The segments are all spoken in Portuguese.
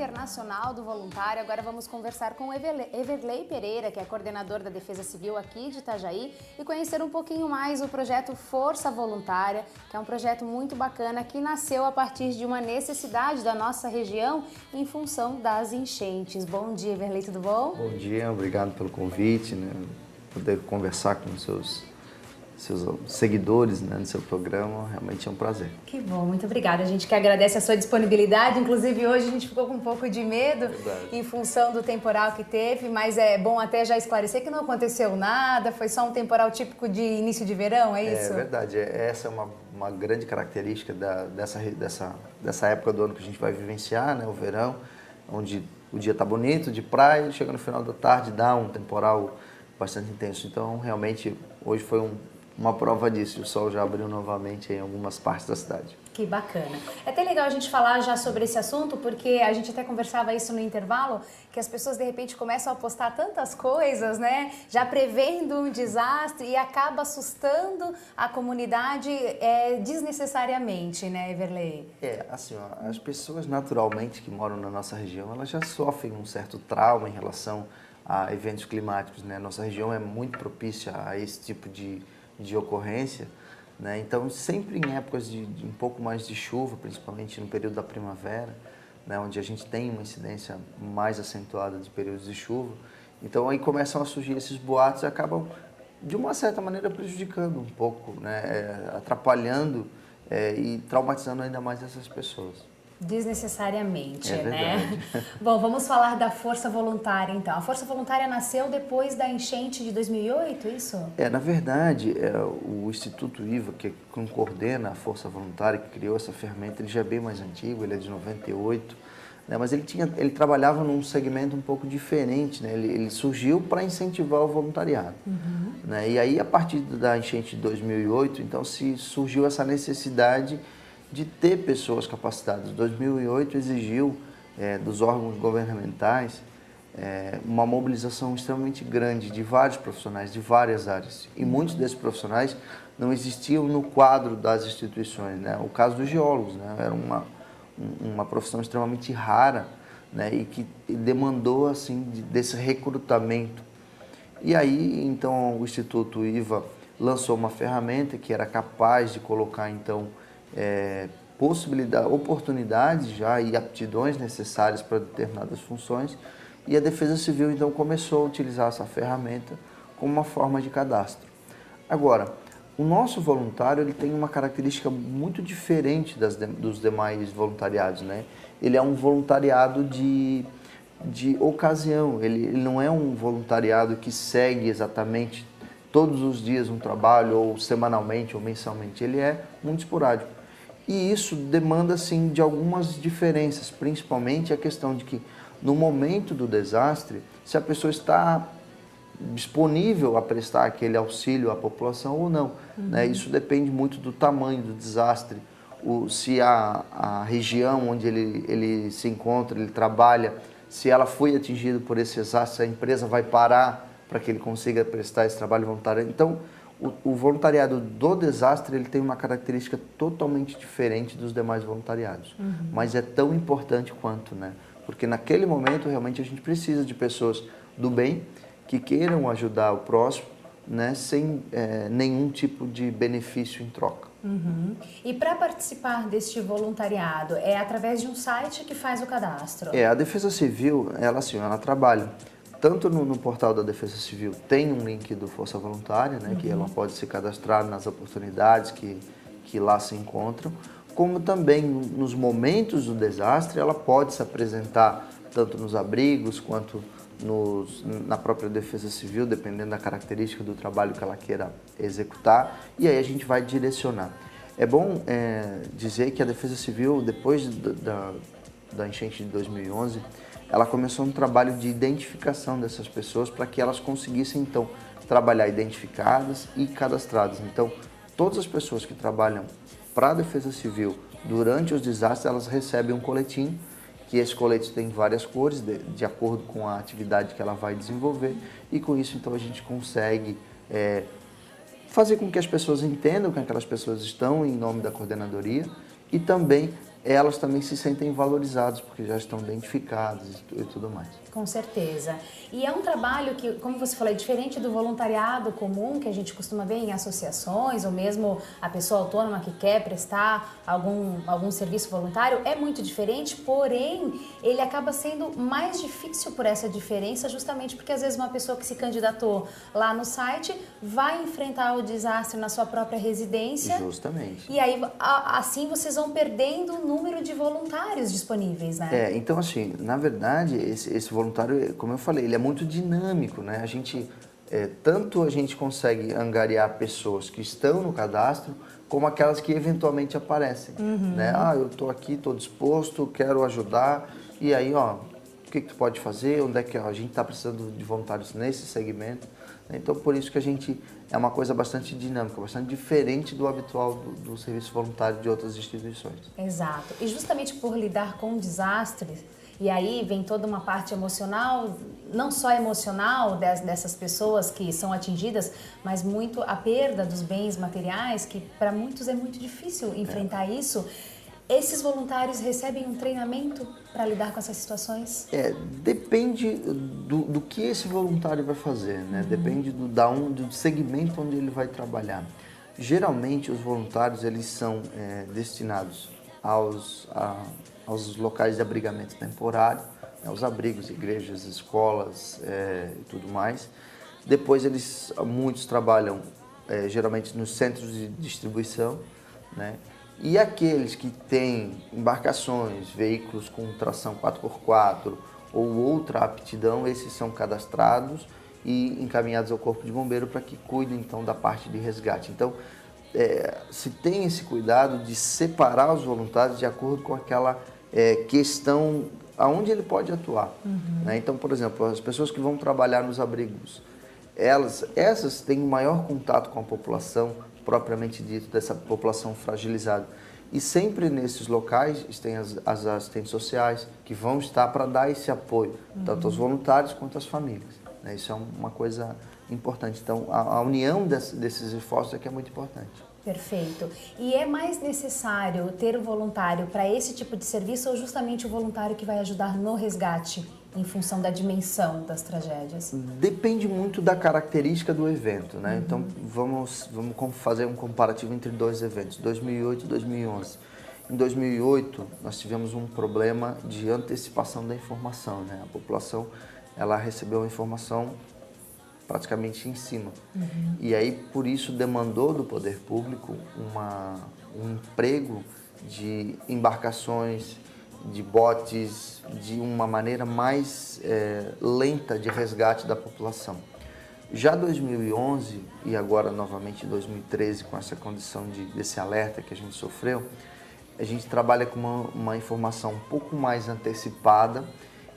Internacional do Voluntário. Agora vamos conversar com o Everley Pereira, que é coordenador da Defesa Civil aqui de Itajaí, e conhecer um pouquinho mais o projeto Força Voluntária, que é um projeto muito bacana que nasceu a partir de uma necessidade da nossa região em função das enchentes. Bom dia, Everley, tudo bom? Bom dia, obrigado pelo convite, né? Poder conversar com os seus seguidores, né, no seu programa, realmente é um prazer. Que bom, muito obrigada. A gente que agradece a sua disponibilidade. Inclusive hoje a gente ficou com um pouco de medo em função do temporal que teve, mas é bom até já esclarecer que não aconteceu nada, foi só um temporal típico de início de verão, é isso? É verdade, essa é uma grande característica dessa época do ano que a gente vai vivenciar, né, o verão, onde o dia está bonito, de praia, chega no final da tarde, dá um temporal bastante intenso. Então, realmente, hoje foi uma prova disso. O sol já abriu novamente em algumas partes da cidade. Que bacana. É até legal a gente falar já sobre esse assunto, porque a gente até conversava isso no intervalo, que as pessoas de repente começam a postar tantas coisas, né? Já prevendo um desastre e acaba assustando a comunidade desnecessariamente, né, Everley? Assim, ó, as pessoas naturalmente que moram na nossa região, elas já sofrem um certo trauma em relação a eventos climáticos, né? Nossa região é muito propícia a esse tipo de ocorrência, né? Então, sempre em épocas de um pouco mais de chuva, principalmente no período da primavera, né? Onde a gente tem uma incidência mais acentuada de períodos de chuva, então aí começam a surgir esses boatos e acabam, de uma certa maneira, prejudicando um pouco, né? Atrapalhando e traumatizando ainda mais essas pessoas. Desnecessariamente, né? Bom, vamos falar da Força Voluntária, então. A Força Voluntária nasceu depois da enchente de 2008, isso? Na verdade, o Instituto IVA, que coordena a Força Voluntária, que criou essa ferramenta, ele já é bem mais antigo, ele é de 98, né? Mas ele trabalhava num segmento um pouco diferente, né? Ele surgiu para incentivar o voluntariado. Né? E aí, a partir da enchente de 2008, então, surgiu essa necessidade de ter pessoas capacitadas. 2008 exigiu dos órgãos governamentais uma mobilização extremamente grande de vários profissionais, de várias áreas. E muitos desses profissionais não existiam no quadro das instituições, né? O caso dos geólogos, né? Era uma profissão extremamente rara, né? E que demandou assim, desse recrutamento. E aí, então, o Instituto IVA lançou uma ferramenta que era capaz de colocar, então, oportunidades já e aptidões necessárias para determinadas funções, e a Defesa Civil então começou a utilizar essa ferramenta como uma forma de cadastro. Agora, o nosso voluntário ele tem uma característica muito diferente dos demais voluntariados, né? Ele é um voluntariado de ocasião, ele não é um voluntariado que segue exatamente todos os dias um trabalho, ou semanalmente ou mensalmente, ele é muito esporádico. E isso demanda, assim, de algumas diferenças, principalmente a questão de que, no momento do desastre, se a pessoa está disponível a prestar aquele auxílio à população ou não. Né? Isso depende muito do tamanho do desastre, se a região onde ele se encontra, ele trabalha, se ela foi atingida por esse desastre, a empresa vai parar para que ele consiga prestar esse trabalho voluntário. Então, o voluntariado do desastre ele tem uma característica totalmente diferente dos demais voluntariados, mas é tão importante quanto, né? Porque naquele momento realmente a gente precisa de pessoas do bem que queiram ajudar o próximo, né, sem nenhum tipo de benefício em troca. E para participar deste voluntariado, é através de um site que faz o cadastro? A Defesa Civil, ela trabalha tanto no portal da Defesa Civil, tem um link do Força Voluntária, né, que ela pode se cadastrar nas oportunidades que lá se encontram, como também nos momentos do desastre, ela pode se apresentar tanto nos abrigos quanto na própria Defesa Civil, dependendo da característica do trabalho que ela queira executar, e aí a gente vai direcionar. É bom dizer que a Defesa Civil, depois da enchente de 2011, ela começou um trabalho de identificação dessas pessoas para que elas conseguissem, então, trabalhar identificadas e cadastradas. Então, todas as pessoas que trabalham para a Defesa Civil durante os desastres, elas recebem um coletinho, que esse colete tem várias cores, de acordo com a atividade que ela vai desenvolver, e com isso, então, a gente consegue fazer com que as pessoas entendam que aquelas pessoas estão em nome da coordenadoria e também elas também se sentem valorizadas, porque já estão identificadas e tudo mais. Com certeza. E é um trabalho que, como você falou, é diferente do voluntariado comum que a gente costuma ver em associações, ou mesmo a pessoa autônoma que quer prestar algum serviço voluntário. É muito diferente, porém, ele acaba sendo mais difícil por essa diferença, justamente porque às vezes uma pessoa que se candidatou lá no site vai enfrentar o desastre na sua própria residência. Justamente. E aí, assim, vocês vão perdendo o número de voluntários disponíveis, né? Então assim, na verdade, esse voluntário, como eu falei, ele é muito dinâmico, né? Tanto a gente consegue angariar pessoas que estão no cadastro, como aquelas que eventualmente aparecem, né? Eu estou aqui, estou disposto, quero ajudar, e aí, o que tu pode fazer, onde é que a gente está precisando de voluntários nesse segmento, né? Então, por isso que a gente é uma coisa bastante dinâmica, bastante diferente do habitual do serviço voluntário de outras instituições. Exato. E justamente por lidar com desastres, e aí vem toda uma parte emocional, não só emocional dessas pessoas que são atingidas, mas muito a perda dos bens materiais, que para muitos é muito difícil enfrentar isso. Esses voluntários recebem um treinamento para lidar com essas situações? Depende do que esse voluntário vai fazer, né? Depende do segmento onde ele vai trabalhar. Geralmente, os voluntários eles são destinados aos locais de abrigamento temporário, né? Os abrigos, igrejas, escolas e tudo mais. Depois, muitos trabalham geralmente nos centros de distribuição, né? E aqueles que têm embarcações, veículos com tração 4x4 ou outra aptidão, esses são cadastrados e encaminhados ao Corpo de Bombeiro para que cuidem então da parte de resgate. Então, se tem esse cuidado de separar os voluntários de acordo com aquela questão aonde ele pode atuar. Né? Então, por exemplo, as pessoas que vão trabalhar nos abrigos, essas têm um maior contato com a população, propriamente dito, dessa população fragilizada. E sempre nesses locais tem as assistentes sociais que vão estar para dar esse apoio, tanto aos voluntários quanto às famílias. Né? Isso é uma coisa importante. Então, a união desses esforços é que é muito importante. Perfeito. E é mais necessário ter o voluntário para esse tipo de serviço ou justamente o voluntário que vai ajudar no resgate em função da dimensão das tragédias? Depende muito da característica do evento, né? Então, vamos fazer um comparativo entre dois eventos, 2008 e 2011. Em 2008, nós tivemos um problema de antecipação da informação, né? A população, ela recebeu a informação praticamente em cima. E aí, por isso, demandou do poder público um emprego de embarcações, de botes, de uma maneira mais lenta de resgate da população. Já 2011 e agora novamente 2013, com essa condição desse alerta que a gente sofreu, a gente trabalha com uma informação um pouco mais antecipada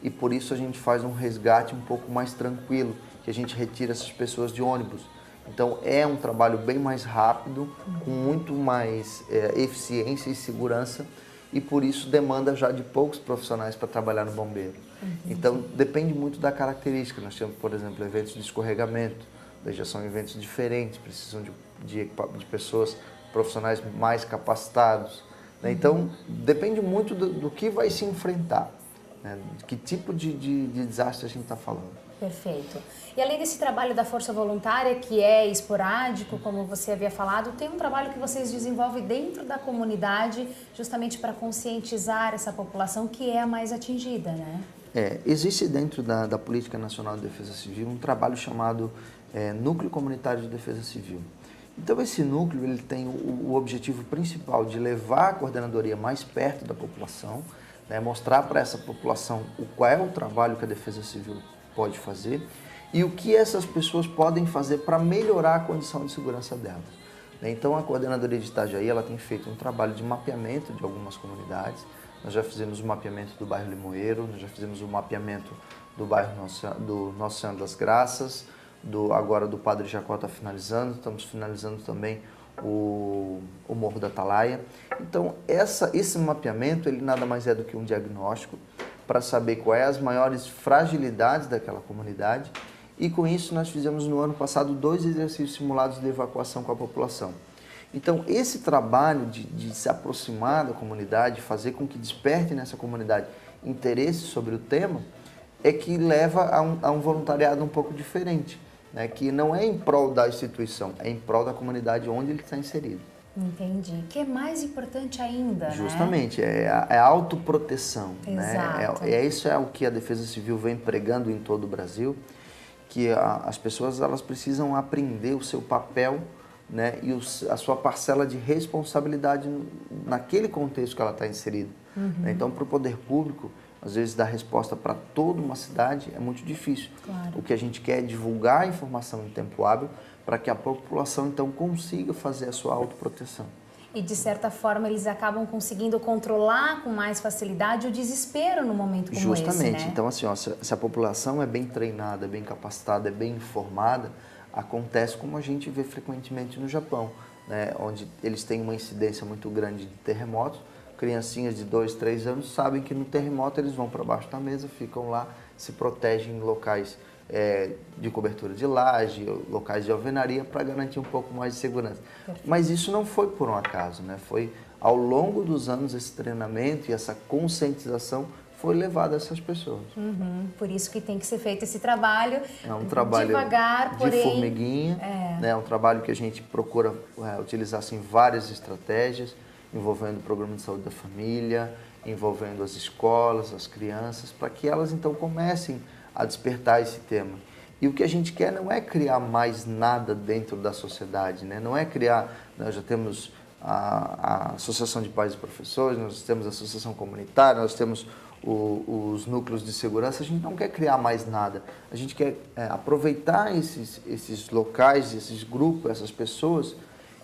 e por isso a gente faz um resgate um pouco mais tranquilo, que a gente retira essas pessoas de ônibus. Então é um trabalho bem mais rápido, com muito mais eficiência e segurança, e por isso demanda já de poucos profissionais para trabalhar no bombeiro. Então depende muito da característica. Nós temos, por exemplo, eventos de escorregamento, já são eventos diferentes, precisam de pessoas, profissionais mais capacitados. Né? Então depende muito do que vai se enfrentar, né? De que tipo de desastre a gente está falando. Perfeito. E além desse trabalho da Força Voluntária, que é esporádico, como você havia falado, tem um trabalho que vocês desenvolvem dentro da comunidade, justamente para conscientizar essa população que é a mais atingida, né? Existe dentro da Política Nacional de Defesa Civil um trabalho chamado Núcleo Comunitário de Defesa Civil. Então esse núcleo ele tem o objetivo principal de levar a coordenadoria mais perto da população, né, mostrar para essa população qual é o trabalho que a Defesa Civil pode fazer e o que essas pessoas podem fazer para melhorar a condição de segurança delas. Então a coordenadoria de Itajaí ela tem feito um trabalho de mapeamento de algumas comunidades. Nós já fizemos o mapeamento do bairro Limoeiro, nós já fizemos o mapeamento do bairro do Nossa Senhora das Graças, agora do Padre Jacó está finalizando, estamos finalizando também o Morro da Atalaia. Então esse mapeamento ele nada mais é do que um diagnóstico para saber quais as maiores fragilidades daquela comunidade e com isso nós fizemos no ano passado 2 exercícios simulados de evacuação com a população. Então, esse trabalho de se aproximar da comunidade, fazer com que desperte nessa comunidade interesse sobre o tema, é que leva a um voluntariado um pouco diferente, né? Que não é em prol da instituição, é em prol da comunidade onde ele está inserido. Entendi. O que é mais importante ainda, Justamente, é a autoproteção. Exato. Né? Isso é o que a Defesa Civil vem pregando em todo o Brasil, que as pessoas elas precisam aprender o seu papel, né, e a sua parcela de responsabilidade naquele contexto que ela está inserida. Né? Então, para o poder público, às vezes dar resposta para toda uma cidade é muito difícil. Claro. O que a gente quer é divulgar a informação em tempo hábil para que a população, então, consiga fazer a sua autoproteção. E, de certa forma, eles acabam conseguindo controlar com mais facilidade o desespero no momento como Justamente. esse, né? Então, assim, ó, se a população é bem treinada, é bem capacitada, é bem informada, acontece como a gente vê frequentemente no Japão, né? Onde eles têm uma incidência muito grande de terremotos. Criancinhas de 2, 3 anos sabem que no terremoto eles vão para baixo da mesa, ficam lá, se protegem em locais de cobertura de laje, locais de alvenaria, para garantir um pouco mais de segurança. Perfeito. Mas isso não foi por um acaso, né? Foi ao longo dos anos esse treinamento e essa conscientização foi levado a essas pessoas. Por isso que tem que ser feito esse trabalho, É um trabalho devagar, porém, de formiguinha, né? É um trabalho que a gente procura utilizar assim, várias estratégias, envolvendo o programa de saúde da família, envolvendo as escolas, as crianças, para que elas então comecem a despertar esse tema. E o que a gente quer não é criar mais nada dentro da sociedade, né? Não é criar, nós já temos a Associação de Pais e Professores, nós temos a Associação Comunitária, nós temos os núcleos de segurança, a gente não quer criar mais nada. A gente quer aproveitar esses locais, esses grupos, essas pessoas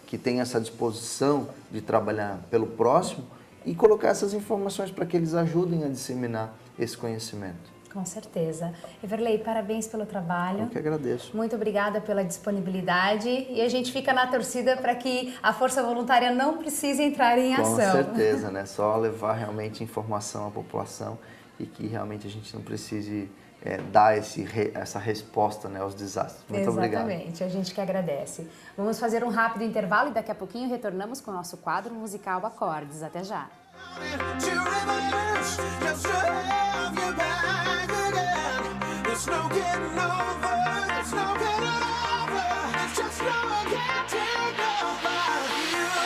que têm essa disposição de trabalhar pelo próximo e colocar essas informações para que eles ajudem a disseminar esse conhecimento. Com certeza. Everley, parabéns pelo trabalho. Eu que agradeço. Muito obrigada pela disponibilidade e a gente fica na torcida para que a Força Voluntária não precise entrar em ação. Com certeza, né? Só levar realmente informação à população e que realmente a gente não precise dar essa resposta, né, aos desastres. Muito obrigado. Exatamente, a gente que agradece. Vamos fazer um rápido intervalo e daqui a pouquinho retornamos com o nosso quadro musical Acordes. Até já! There's no getting over, there's no getting over, just know I can't take over you.